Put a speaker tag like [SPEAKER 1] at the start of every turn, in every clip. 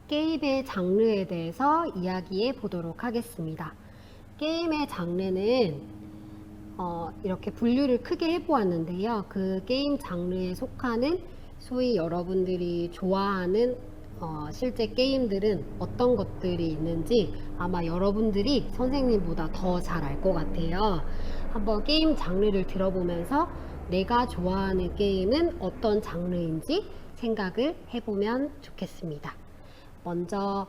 [SPEAKER 1] 게임의 장르에 대해서 이야기해 보도록 하겠습니다. 게임의 장르는 이렇게 분류를 크게 해보았는데요. 그 게임 장르에 속하는 소위 여러분들이 좋아하는 실제 게임들은 어떤 것들이 있는지 아마 여러분들이 선생님보다 더 잘 알 것 같아요. 한번 게임 장르를 들어보면서 내가 좋아하는 게임은 어떤 장르인지 생각을 해보면 좋겠습니다. 먼저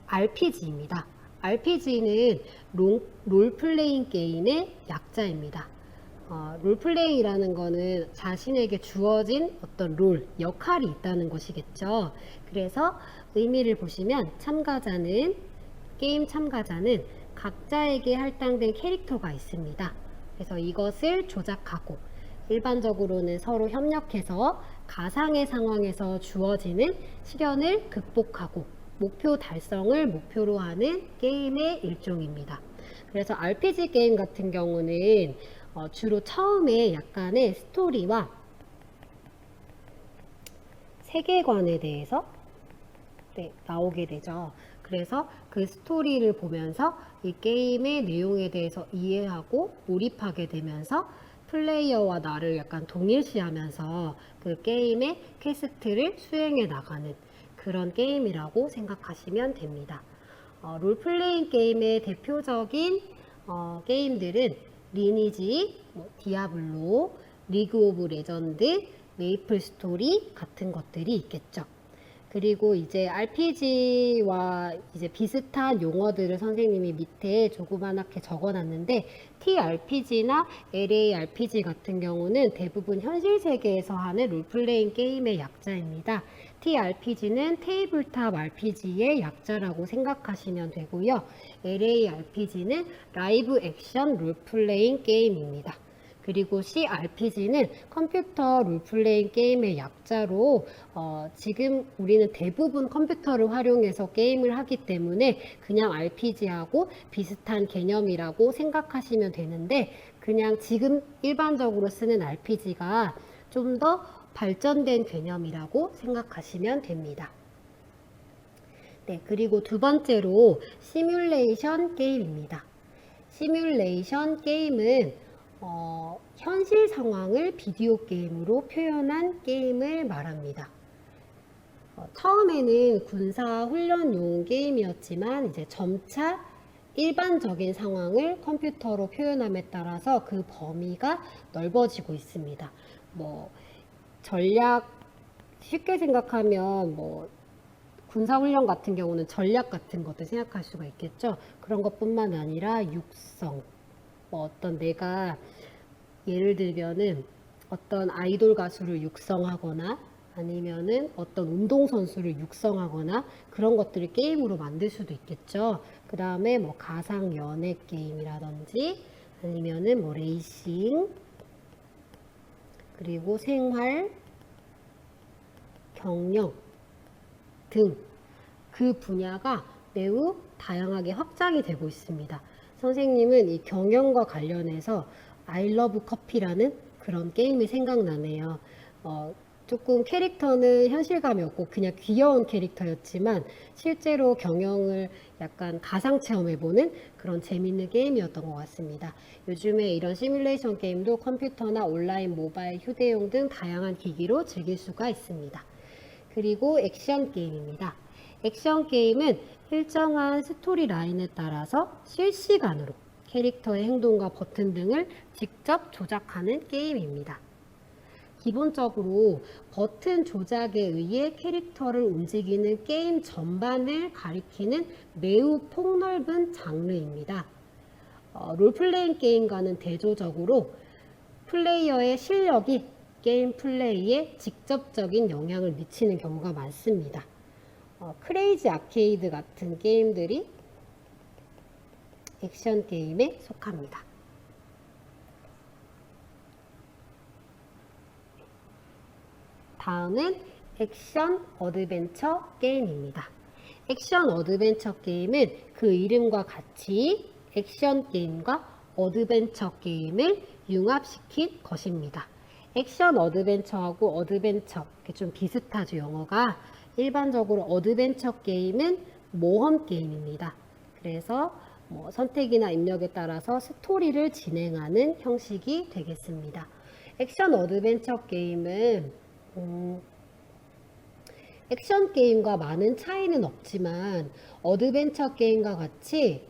[SPEAKER 1] RPG입니다. RPG는 롤플레잉 게임의 약자입니다. 롤플레잉이라는 거는 자신에게 주어진 어떤 역할이 있다는 것이겠죠. 그래서 의미를 보시면 게임 참가자는 각자에게 할당된 캐릭터가 있습니다. 그래서 이것을 조작하고 일반적으로는 서로 협력해서 가상의 상황에서 주어지는 시련을 극복하고 목표 달성을 목표로 하는 게임의 일종입니다. 그래서 RPG 게임 같은 경우는 주로 처음에 약간의 스토리와 세계관에 대해서 나오게 되죠. 그래서 그 스토리를 보면서 이 게임의 내용에 대해서 이해하고 몰입하게 되면서 플레이어와 나를 약간 동일시하면서 그 게임의 퀘스트를 수행해 나가는 그런 게임이라고 생각하시면 됩니다. 롤플레잉 게임의 대표적인 게임들은 리니지, 디아블로, 리그 오브 레전드, 메이플 스토리 같은 것들이 있겠죠. 그리고 이제 RPG와 이제 비슷한 용어들을 선생님이 밑에 조그맣게 적어놨는데 TRPG나 LARPG 같은 경우는 대부분 현실 세계에서 하는 롤플레잉 게임의 약자입니다. TRPG는 테이블탑 RPG의 약자라고 생각하시면 되고요. LARPG는 라이브 액션 롤플레잉 게임입니다. 그리고 CRPG는 컴퓨터 롤플레잉 게임의 약자로 지금 우리는 대부분 컴퓨터를 활용해서 게임을 하기 때문에 그냥 RPG하고 비슷한 개념이라고 생각하시면 되는데 그냥 지금 일반적으로 쓰는 RPG가 좀 더 발전된 개념이라고 생각하시면 됩니다. 네, 그리고 두 번째로 시뮬레이션 게임입니다. 시뮬레이션 게임은 현실 상황을 비디오 게임으로 표현한 게임을 말합니다. 처음에는 군사 훈련용 게임이었지만 이제 점차 일반적인 상황을 컴퓨터로 표현함에 따라서 그 범위가 넓어지고 있습니다. 전략 쉽게 생각하면 군사훈련 같은 경우는 전략 같은 것도 생각할 수가 있겠죠. 그런 것뿐만 아니라 육성, 어떤 내가 예를 들면은 어떤 아이돌 가수를 육성하거나 아니면은 어떤 운동선수를 육성하거나 그런 것들을 게임으로 만들 수도 있겠죠. 그 다음에 가상 연애 게임이라든지 아니면은 레이싱, 그리고 생활, 경영 등 그 분야가 매우 다양하게 확장이 되고 있습니다. 선생님은 이 경영과 관련해서 I love 커피라는 그런 게임이 생각나네요. 조금 캐릭터는 현실감이 없고 그냥 귀여운 캐릭터였지만 실제로 경영을 약간 가상 체험해보는 그런 재밌는 게임이었던 것 같습니다. 요즘에 이런 시뮬레이션 게임도 컴퓨터나 온라인, 모바일, 휴대용 등 다양한 기기로 즐길 수가 있습니다. 그리고 액션 게임입니다. 액션 게임은 일정한 스토리 라인에 따라서 실시간으로 캐릭터의 행동과 버튼 등을 직접 조작하는 게임입니다. 기본적으로 버튼 조작에 의해 캐릭터를 움직이는 게임 전반을 가리키는 매우 폭넓은 장르입니다. 롤플레잉 게임과는 대조적으로 플레이어의 실력이 게임 플레이에 직접적인 영향을 미치는 경우가 많습니다. 크레이지 아케이드 같은 게임들이 액션 게임에 속합니다. 다음은 액션 어드벤처 게임입니다. 액션 어드벤처 게임은 그 이름과 같이 액션 게임과 어드벤처 게임을 융합시킨 것입니다. 액션 어드벤처하고 어드벤처 좀 비슷하죠, 영어가. 일반적으로 어드벤처 게임은 모험 게임입니다. 그래서 뭐 선택이나 입력에 따라서 스토리를 진행하는 형식이 되겠습니다. 액션 어드벤처 게임은 액션 게임과 많은 차이는 없지만 어드벤처 게임과 같이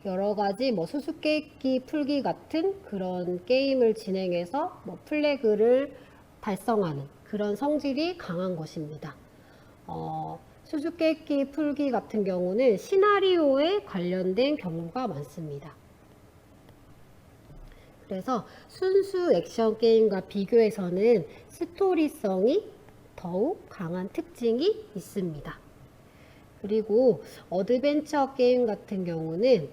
[SPEAKER 1] 여러 가지 뭐 수수께끼 풀기 같은 그런 게임을 진행해서 뭐 플래그를 달성하는 그런 성질이 강한 것입니다. 수수께끼 풀기 같은 경우는 시나리오에 관련된 경우가 많습니다. 그래서 순수 액션 게임과 비교해서는 스토리성이 더욱 강한 특징이 있습니다. 그리고 어드벤처 게임 같은 경우는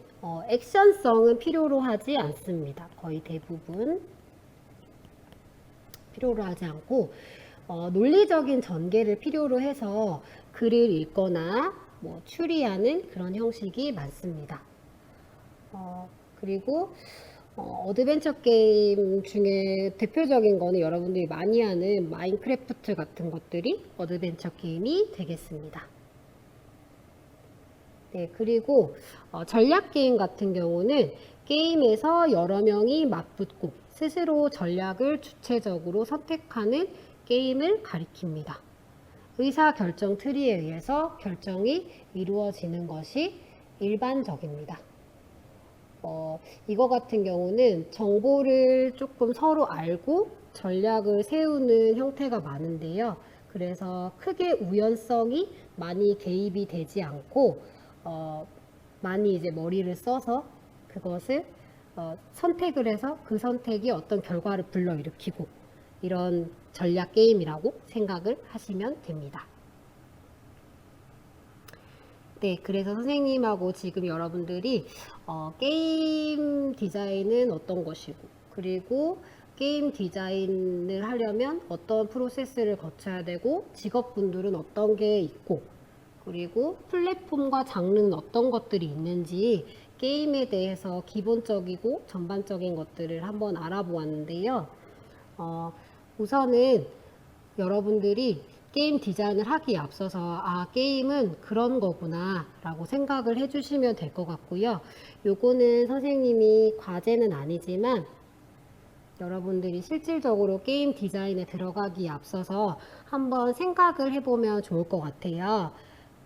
[SPEAKER 1] 액션성은 필요로 하지 않습니다. 거의 대부분 필요로 하지 않고 논리적인 전개를 필요로 해서 글을 읽거나 뭐 추리하는 그런 형식이 많습니다. 그리고 어드벤처 게임 중에 대표적인 거는 여러분들이 많이 하는 마인크래프트 같은 것들이 어드벤처 게임이 되겠습니다. 네, 그리고 전략 게임 같은 경우는 게임에서 여러 명이 맞붙고 스스로 전략을 주체적으로 선택하는 게임을 가리킵니다. 의사결정 트리에 의해서 결정이 이루어지는 것이 일반적입니다. 이거 같은 경우는 정보를 조금 서로 알고 전략을 세우는 형태가 많은데요. 그래서 크게 우연성이 많이 개입이 되지 않고 많이 이제 머리를 써서 그것을 선택을 해서 그 선택이 어떤 결과를 불러일으키고 이런 전략 게임이라고 생각을 하시면 됩니다. 네, 그래서 선생님하고 지금 여러분들이 게임 디자인은 어떤 것이고 그리고 게임 디자인을 하려면 어떤 프로세스를 거쳐야 되고 직업분들은 어떤 게 있고 그리고 플랫폼과 장르는 어떤 것들이 있는지 게임에 대해서 기본적이고 전반적인 것들을 한번 알아보았는데요. 우선은 여러분들이 게임 디자인을 하기에 앞서서 게임은 그런 거구나 라고 생각을 해주시면 될 것 같고요. 요거는 선생님이 과제는 아니지만 여러분들이 실질적으로 게임 디자인에 들어가기에 앞서서 한번 생각을 해보면 좋을 것 같아요.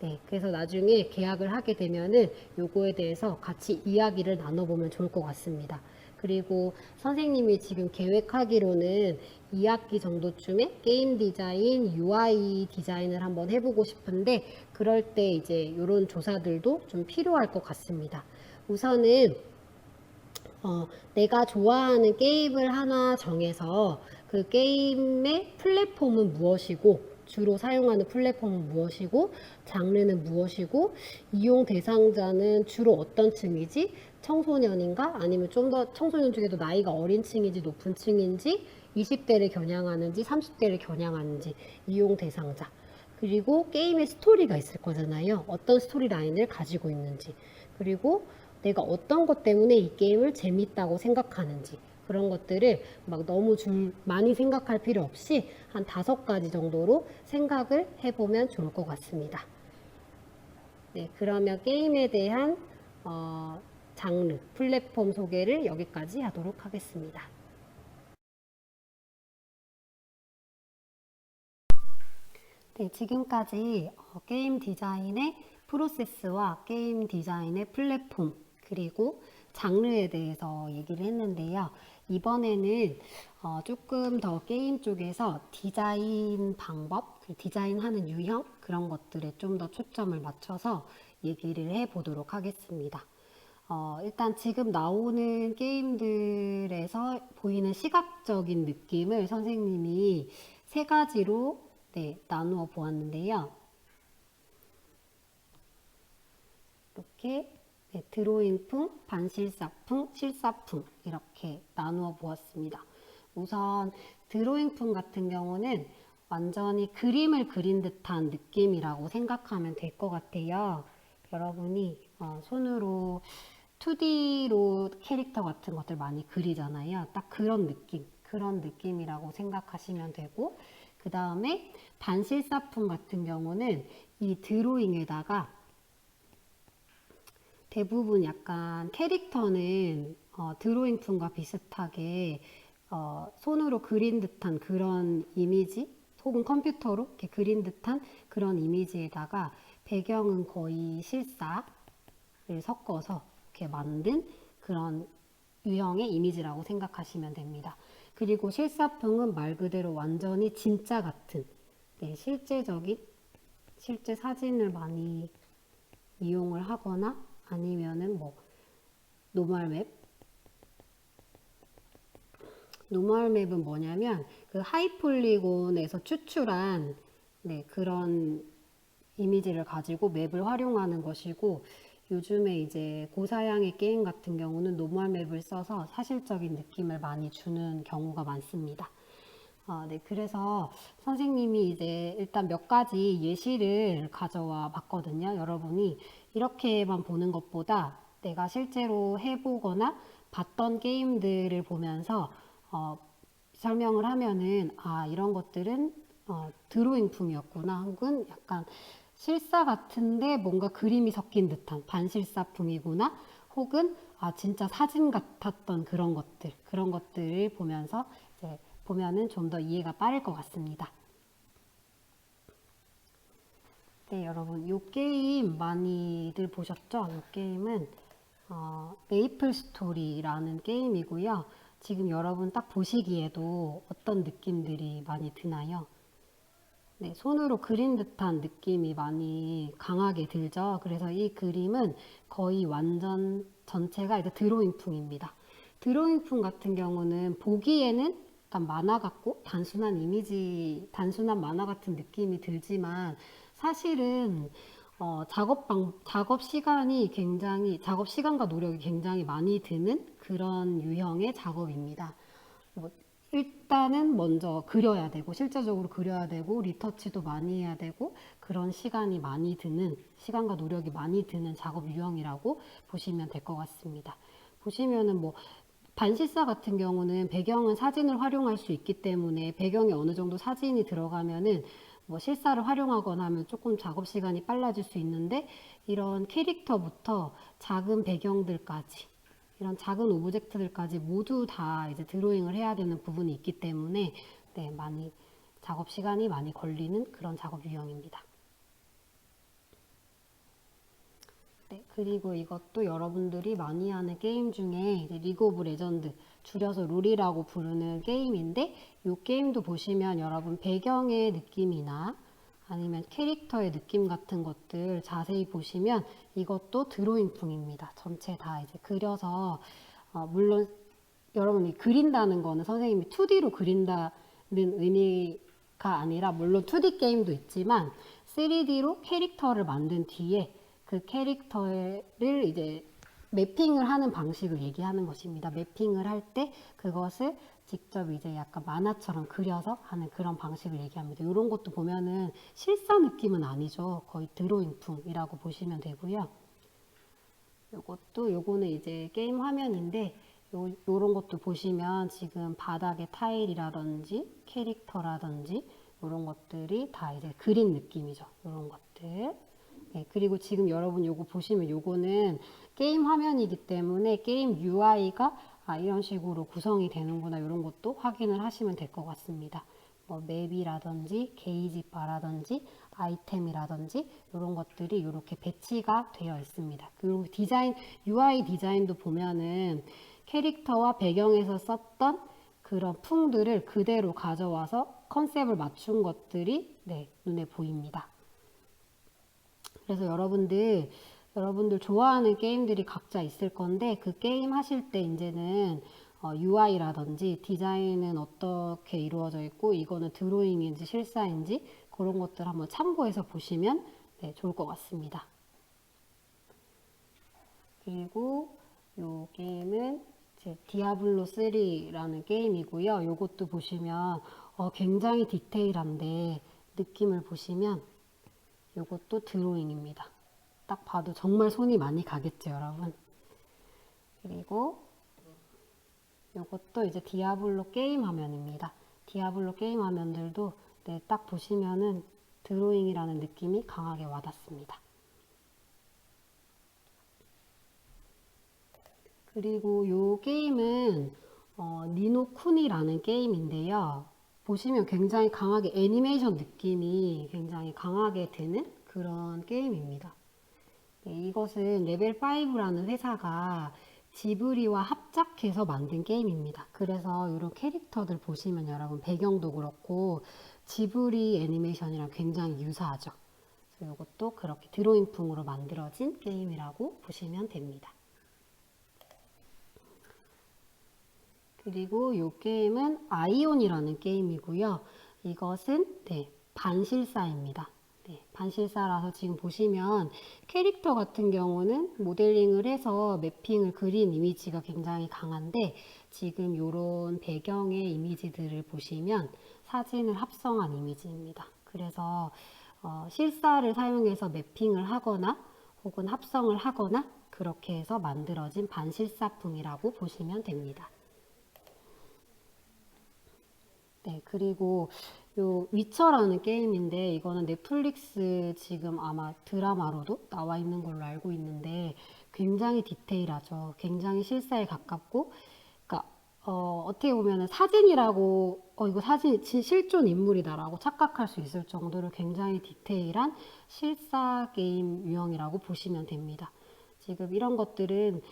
[SPEAKER 1] 네, 그래서 나중에 계약을 하게 되면은 요거에 대해서 같이 이야기를 나눠보면 좋을 것 같습니다. 그리고 선생님이 지금 계획하기로는 2학기 정도쯤에 게임 디자인, UI 디자인을 한번 해보고 싶은데 그럴 때 이제 이런 조사들도 좀 필요할 것 같습니다. 우선은 내가 좋아하는 게임을 하나 정해서 그 게임의 플랫폼은 무엇이고 주로 사용하는 플랫폼은 무엇이고 장르는 무엇이고 이용 대상자는 주로 어떤 층이지 청소년인가 아니면 좀 더 청소년 중에도 나이가 어린 층인지 높은 층인지 20대를 겨냥하는지 30대를 겨냥하는지 이용 대상자 그리고 게임의 스토리가 있을 거잖아요. 어떤 스토리 라인을 가지고 있는지 그리고 내가 어떤 것 때문에 이 게임을 재밌다고 생각하는지 그런 것들을 막 너무 많이 생각할 필요 없이 한 5가지 정도로 생각을 해보면 좋을 것 같습니다. 네, 그러면 게임에 대한 장르, 플랫폼 소개를 여기까지 하도록 하겠습니다. 네, 지금까지 게임 디자인의 프로세스와 게임 디자인의 플랫폼 그리고 장르에 대해서 얘기를 했는데요. 이번에는 조금 더 게임 쪽에서 디자인 방법, 디자인하는 유형 그런 것들에 좀 더 초점을 맞춰서 얘기를 해보도록 하겠습니다. 일단 지금 나오는 게임들에서 보이는 시각적인 느낌을 선생님이 3가지로 나누어 보았는데요. 이렇게 드로잉풍, 반실사풍, 실사풍 이렇게 나누어 보았습니다. 우선 드로잉풍 같은 경우는 완전히 그림을 그린 듯한 느낌이라고 생각하면 될 것 같아요. 여러분이 손으로 2D로 캐릭터 같은 것들 많이 그리잖아요. 딱 그런 느낌이라고 생각하시면 되고 그 다음에 반실사품 같은 경우는 이 드로잉에다가 대부분 약간 캐릭터는 드로잉품과 비슷하게 손으로 그린 듯한 그런 이미지 혹은 컴퓨터로 이렇게 그린 듯한 그런 이미지에다가 배경은 거의 실사를 섞어서 이렇게 만든 그런 유형의 이미지라고 생각하시면 됩니다. 그리고 실사품은 말 그대로 완전히 진짜 같은 실제적인 실제 사진을 많이 이용을 하거나 아니면은 뭐 노멀맵 노멀맵은 뭐냐면 그 하이폴리곤에서 추출한 그런 이미지를 가지고 맵을 활용하는 것이고 요즘에 이제 고사양의 게임 같은 경우는 노멀맵을 써서 사실적인 느낌을 많이 주는 경우가 많습니다. 네, 그래서 선생님이 이제 일단 몇 가지 예시를 가져와 봤거든요. 여러분이 이렇게만 보는 것보다 내가 실제로 해보거나 봤던 게임들을 보면서 설명을 하면은 이런 것들은 드로잉풍이었구나 혹은 약간 실사 같은데 뭔가 그림이 섞인 듯한 반실사풍이구나 혹은 진짜 사진 같았던 그런 것들을 보면서 이제 보면은 좀 더 이해가 빠를 것 같습니다. 네, 여러분, 이 게임 많이들 보셨죠? 이 게임은 메이플 스토리라는 게임이고요. 지금 여러분 딱 보시기에도 어떤 느낌들이 많이 드나요? 네, 손으로 그린 듯한 느낌이 많이 강하게 들죠. 그래서 이 그림은 거의 완전 전체가 이제 드로잉풍입니다. 드로잉풍 같은 경우는 보기에는 약간 만화 같고 단순한 이미지, 단순한 만화 같은 느낌이 들지만 사실은 작업 시간과 노력이 굉장히 많이 드는 그런 유형의 작업입니다. 뭐 일단은 먼저 그려야 되고 실제적으로 그려야 되고 리터치도 많이 해야 되고 그런 시간과 노력이 많이 드는 작업 유형이라고 보시면 될 것 같습니다. 보시면은 뭐 반실사 같은 경우는 배경은 사진을 활용할 수 있기 때문에 배경에 어느 정도 사진이 들어가면은 뭐 실사를 활용하거나 하면 조금 작업 시간이 빨라질 수 있는데 이런 캐릭터부터 작은 배경들까지 이런 작은 오브젝트들까지 모두 다 이제 드로잉을 해야 되는 부분이 있기 때문에 많이 작업 시간이 많이 걸리는 그런 작업 유형입니다. 그리고 이것도 여러분들이 많이 하는 게임 중에 리그 오브 레전드 줄여서 룰이라고 부르는 게임인데 이 게임도 보시면 여러분 배경의 느낌이나 아니면 캐릭터의 느낌 같은 것들 자세히 보시면 이것도 드로잉풍입니다. 전체 다 이제 그려서 물론 여러분이 그린다는 거는 선생님이 2D로 그린다는 의미가 아니라 물론 2D 게임도 있지만 3D로 캐릭터를 만든 뒤에 그 캐릭터를 이제 매핑을 하는 방식을 얘기하는 것입니다. 매핑을 할 때 그것을 직접 이제 약간 만화처럼 그려서 하는 그런 방식을 얘기합니다. 이런 것도 보면은 실사 느낌은 아니죠. 거의 드로잉풍이라고 보시면 되고요. 요거는 이제 게임 화면인데 요런 것도 보시면 지금 바닥에 타일이라든지 캐릭터라든지 이런 것들이 다 이제 그린 느낌이죠. 이런 것들. 네, 그리고 지금 여러분 요거 보시면 요거는 게임 화면이기 때문에 게임 UI가 이런 식으로 구성이 되는구나 이런 것도 확인을 하시면 될 것 같습니다. 뭐 맵이라든지 게이지 바라든지 아이템이라든지 이런 것들이 이렇게 배치가 되어 있습니다. 그리고 UI 디자인도 보면은 캐릭터와 배경에서 썼던 그런 풍들을 그대로 가져와서 컨셉을 맞춘 것들이 눈에 보입니다. 그래서 여러분들 좋아하는 게임들이 각자 있을 건데 그 게임 하실 때 이제는 UI라든지 디자인은 어떻게 이루어져 있고 이거는 드로잉인지 실사인지 그런 것들 한번 참고해서 보시면 좋을 것 같습니다. 그리고 이 게임은 디아블로 3라는 게임이고요. 이것도 보시면 굉장히 디테일한데 느낌을 보시면 이것도 드로잉입니다. 딱 봐도 정말 손이 많이 가겠죠, 여러분. 그리고 이것도 이제 디아블로 게임 화면입니다. 디아블로 게임 화면들도 네, 딱 보시면은 드로잉이라는 느낌이 강하게 와닿습니다. 그리고 이 게임은 니노쿠니라는 게임인데요. 보시면 굉장히 강하게 애니메이션 느낌이 굉장히 강하게 드는 그런 게임입니다. 네, 이것은 레벨5라는 회사가 지브리와 합작해서 만든 게임입니다. 그래서 이런 캐릭터들 보시면 여러분 배경도 그렇고 지브리 애니메이션이랑 굉장히 유사하죠. 그래서 이것도 그렇게 드로잉풍으로 만들어진 게임이라고 보시면 됩니다. 그리고 이 게임은 아이온이라는 게임이고요. 이것은 반실사입니다. 네, 반실사라서 지금 보시면 캐릭터 같은 경우는 모델링을 해서 매핑을 그린 이미지가 굉장히 강한데 지금 이런 배경의 이미지들을 보시면 사진을 합성한 이미지입니다. 그래서 실사를 사용해서 매핑을 하거나 혹은 합성을 하거나 그렇게 해서 만들어진 반실사품이라고 보시면 됩니다. 네, 그리고 요 위쳐라는 게임인데 이거는 넷플릭스 지금 아마 드라마로도 나와 있는 걸로 알고 있는데 굉장히 디테일하죠. 굉장히 실사에 가깝고, 그러니까 어떻게 보면은 사진이라고 이거 사진 실존 인물이다라고 착각할 수 있을 정도로 굉장히 디테일한 실사 게임 유형이라고 보시면 됩니다. 지금 이런 것들은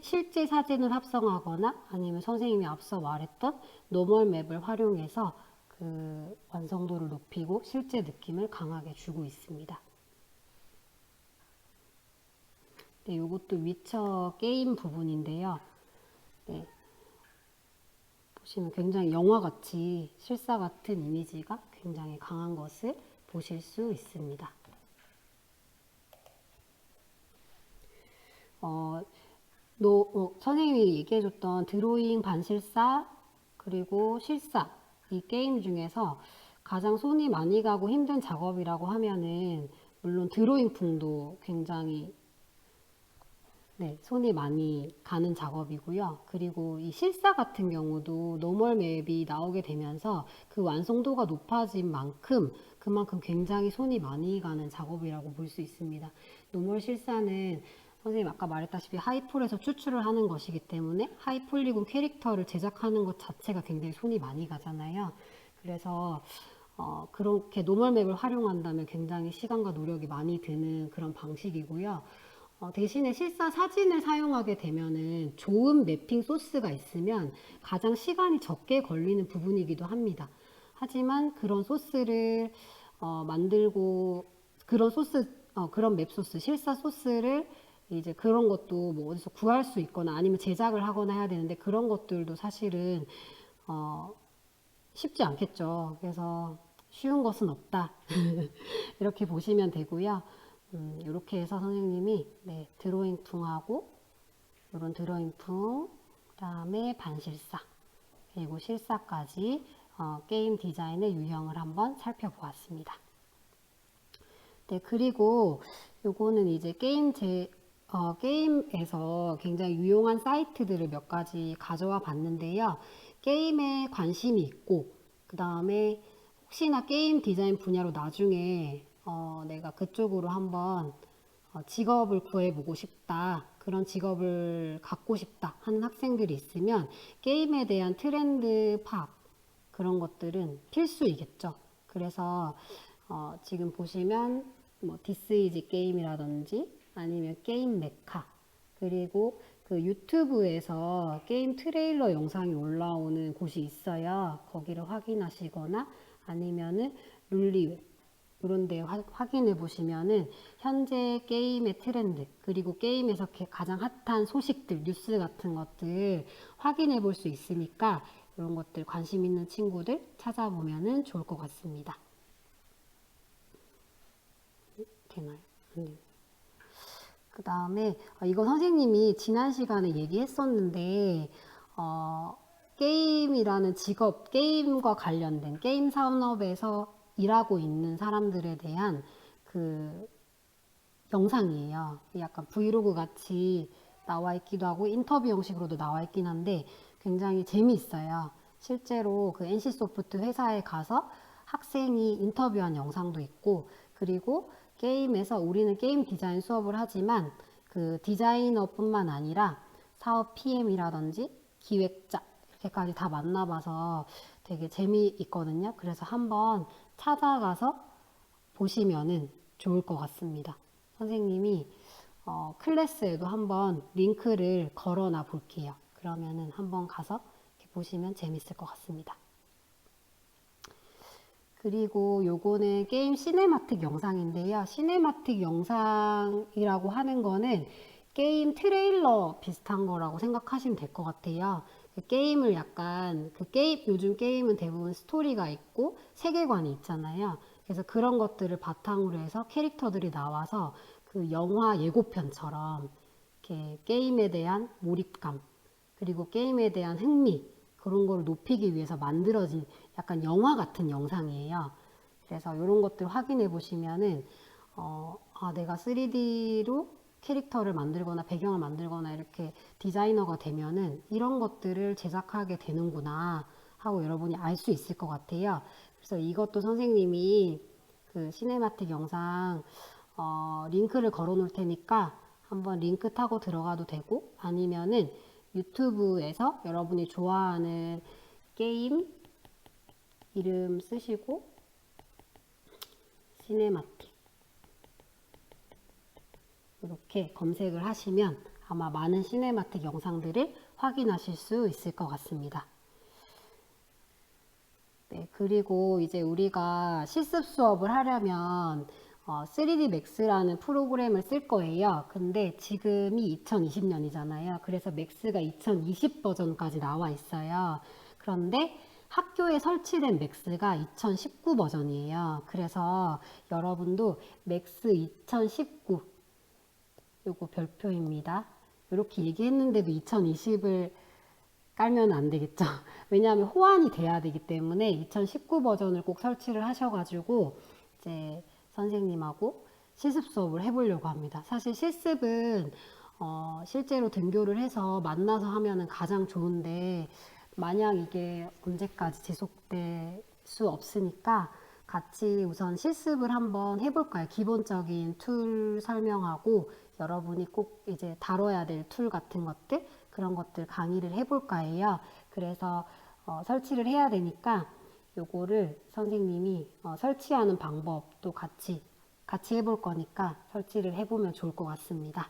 [SPEAKER 1] 실제 사진을 합성하거나 아니면 선생님이 앞서 말했던 노멀 맵을 활용해서 그 완성도를 높이고 실제 느낌을 강하게 주고 있습니다. 네, 이것도 위쳐 게임 부분인데요. 네, 보시면 굉장히 영화같이 실사 같은 이미지가 굉장히 강한 것을 보실 수 있습니다. 선생님이 얘기해줬던 드로잉, 반실사, 그리고 실사 이 게임 중에서 가장 손이 많이 가고 힘든 작업이라고 하면은 물론 드로잉풍도 굉장히 손이 많이 가는 작업이고요. 그리고 이 실사 같은 경우도 노멀 맵이 나오게 되면서 그 완성도가 높아진 만큼 그만큼 굉장히 손이 많이 가는 작업이라고 볼 수 있습니다. 노멀 실사는 선생님 아까 말했다시피 하이폴에서 추출을 하는 것이기 때문에 하이폴리곤 캐릭터를 제작하는 것 자체가 굉장히 손이 많이 가잖아요. 그래서 그렇게 노멀 맵을 활용한다면 굉장히 시간과 노력이 많이 드는 그런 방식이고요. 대신에 실사 사진을 사용하게 되면은 좋은 매핑 소스가 있으면 가장 시간이 적게 걸리는 부분이기도 합니다. 하지만 그런 소스를 만들고 그런 맵 소스, 실사 소스를 이제 그런 것도 뭐 어디서 구할 수 있거나 아니면 제작을 하거나 해야 되는데 그런 것들도 사실은 쉽지 않겠죠. 그래서 쉬운 것은 없다. 이렇게 보시면 되고요. 이렇게 해서 선생님이 드로잉풍하고 이런 드로잉풍, 그다음에 반실사, 그리고 실사까지 게임 디자인의 유형을 한번 살펴보았습니다. 네, 그리고 요거는 이제 게임에서 굉장히 유용한 사이트들을 몇 가지 가져와 봤는데요. 게임에 관심이 있고, 그 다음에 혹시나 게임 디자인 분야로 나중에 내가 그쪽으로 한번 직업을 구해보고 싶다. 그런 직업을 갖고 싶다 하는 학생들이 있으면 게임에 대한 트렌드 파악 그런 것들은 필수이겠죠. 그래서 지금 보시면 뭐 디스이지 게임이라든지 아니면 게임 메카 그리고 그 유튜브에서 게임 트레일러 영상이 올라오는 곳이 있어요. 거기를 확인하시거나 아니면은 룰리웹 이런 데 확인해 보시면은 현재 게임의 트렌드 그리고 게임에서 가장 핫한 소식들 뉴스 같은 것들 확인해 볼 수 있으니까 이런 것들 관심 있는 친구들 찾아보면은 좋을 것 같습니다. 되나요? 그 다음에 이거 선생님이 지난 시간에 얘기했었는데 게임이라는 직업, 게임과 관련된 게임 산업에서 일하고 있는 사람들에 대한 그 영상이에요. 약간 브이로그 같이 나와 있기도 하고 인터뷰 형식으로도 나와 있긴 한데 굉장히 재미있어요. 실제로 그 NC소프트 회사에 가서 학생이 인터뷰한 영상도 있고, 그리고 게임에서 우리는 게임 디자인 수업을 하지만 그 디자이너뿐만 아니라 사업 PM이라든지 기획자 이렇게까지 다 만나봐서 되게 재미있거든요. 그래서 한번 찾아가서 보시면은 좋을 것 같습니다. 선생님이 클래스에도 한번 링크를 걸어놔 볼게요. 그러면은 한번 가서 이렇게 보시면 재밌을 것 같습니다. 그리고 요거는 게임 시네마틱 영상인데요. 시네마틱 영상이라고 하는 거는 게임 트레일러 비슷한 거라고 생각하시면 될 것 같아요. 그 게임을 약간 요즘 게임은 대부분 스토리가 있고 세계관이 있잖아요. 그래서 그런 것들을 바탕으로 해서 캐릭터들이 나와서 그 영화 예고편처럼 이렇게 게임에 대한 몰입감 그리고 게임에 대한 흥미 그런 걸 높이기 위해서 만들어진 약간 영화 같은 영상이에요. 그래서 이런 것들 확인해 보시면은 내가 3D로 캐릭터를 만들거나 배경을 만들거나 이렇게 디자이너가 되면은 이런 것들을 제작하게 되는구나 하고 여러분이 알 수 있을 것 같아요. 그래서 이것도 선생님이 그 시네마틱 영상 링크를 걸어 놓을 테니까 한번 링크 타고 들어가도 되고 아니면은 유튜브에서 여러분이 좋아하는 게임 이름 쓰시고 시네마틱 이렇게 검색을 하시면 아마 많은 시네마틱 영상들을 확인하실 수 있을 것 같습니다. 네, 그리고 이제 우리가 실습 수업을 하려면 3D Max라는 프로그램을 쓸 거예요. 근데 지금이 2020년이잖아요. 그래서 맥스가 2020 버전까지 나와 있어요. 그런데 학교에 설치된 맥스가 2019 버전이에요. 그래서 여러분도 맥스 2019 요거 별표입니다. 이렇게 얘기했는데도 2020을 깔면 안 되겠죠. 왜냐하면 호환이 돼야 되기 때문에 2019 버전을 꼭 설치를 하셔가지고 이제 선생님하고 실습 수업을 해보려고 합니다. 사실 실습은 실제로 등교를 해서 만나서 하면은 가장 좋은데 만약 이게 언제까지 지속될 수 없으니까 같이 우선 실습을 한번 해볼까요? 기본적인 툴 설명하고 여러분이 꼭 이제 다뤄야 될 툴 같은 것들 그런 것들 강의를 해볼까 해요. 그래서 설치를 해야 되니까 요거를 선생님이 설치하는 방법도 같이 해볼 거니까 설치를 해보면 좋을 것 같습니다.